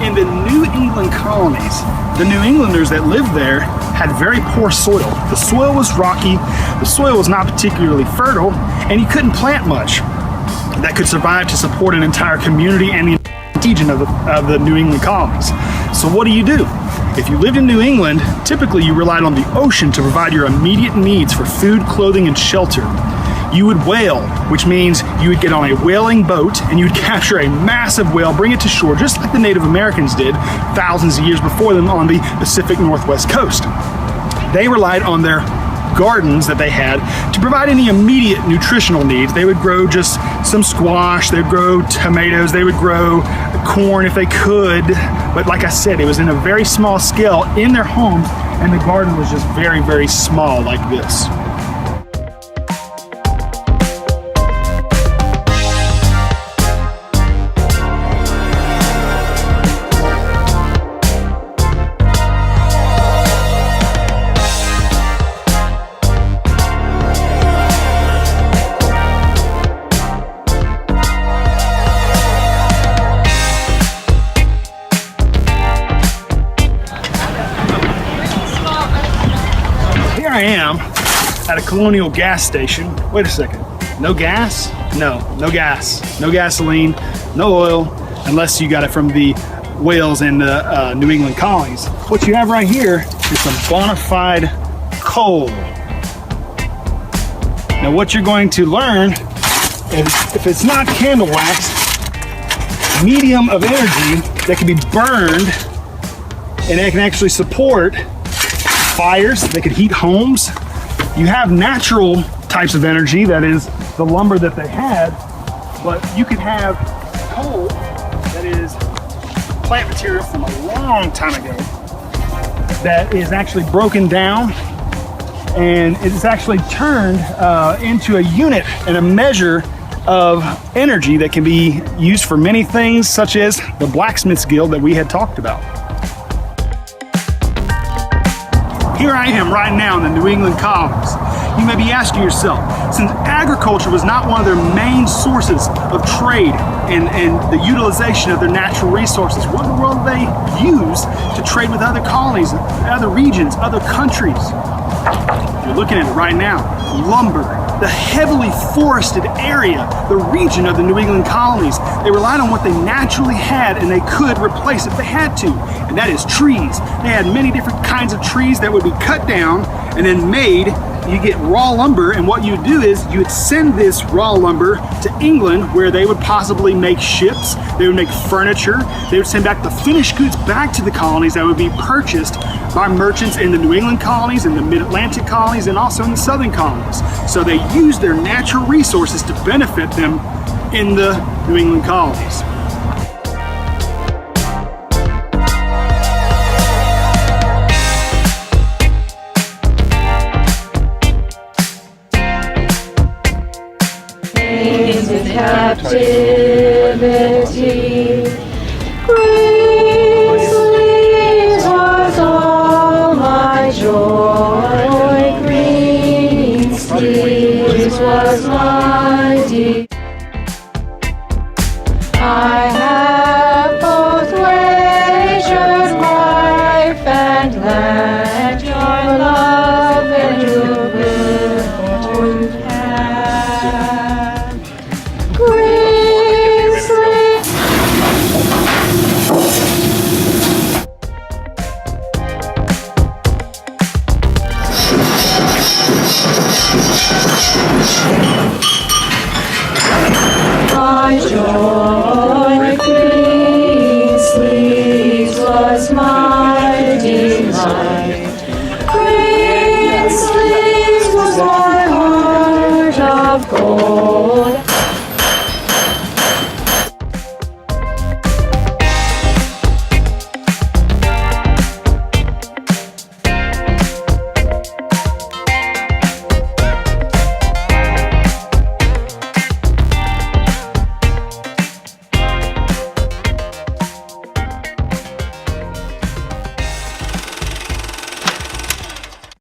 In the New England colonies, the New Englanders that lived there had very poor soil. The soil was rocky, the soil was not particularly fertile, and you couldn't plant much that could survive to support an entire community and the region of the New England colonies. So what do? If you lived in New England, typically you relied on the ocean to provide your immediate needs for food, clothing, and shelter. You would whale, which means you would get on a whaling boat and you'd capture a massive whale, bring it to shore, just like the Native Americans did thousands of years before them on the Pacific Northwest coast. They relied on their gardens that they had to provide any immediate nutritional needs. They would grow just some squash, they would grow tomatoes, they would grow corn if they could, but like I said, it was in a very small scale in their homes, and the garden was just very, very small like this. I am at a Colonial gas station. Wait a second. No gas? No gas. No gasoline, no oil, unless you got it from the whales in the New England colonies. What you have right here is some bona fide coal. Now what you're going to learn is, if it's not candle wax, medium of energy that can be burned and it can actually support fires, they could heat homes. You have natural types of energy, that is the lumber that they had, but you could have coal that is plant material from a long time ago that is actually broken down and it's actually turned into a unit and a measure of energy that can be used for many things, such as the blacksmith's guild that we had talked about. Here I am right now in the New England colonies. You may be asking yourself, since agriculture was not one of their main sources of trade and the utilization of their natural resources, what in the world do they use to trade with other colonies, other regions, other countries? You're looking at it right now. Lumber, the heavily forested area, the region of the New England colonies. They relied on what they naturally had and they could replace if they had to, and that is trees. They had many different kinds of trees that would be cut down and then made. You get raw lumber, and what you would do is you would send this raw lumber to England, where they would possibly make ships, they would make furniture, they would send back the finished goods back to the colonies that would be purchased by merchants in the New England colonies, in the Mid-Atlantic colonies, and also in the Southern colonies. So they used their natural resources to benefit them in the New England colonies. Captivity, green sleeves was all my joy, green sleeves was my deed. I have both wagered life and land, your love and your good fortune hand. Green sleeves. My joy, green sleeves was my delight. Green sleeves was my heart of gold.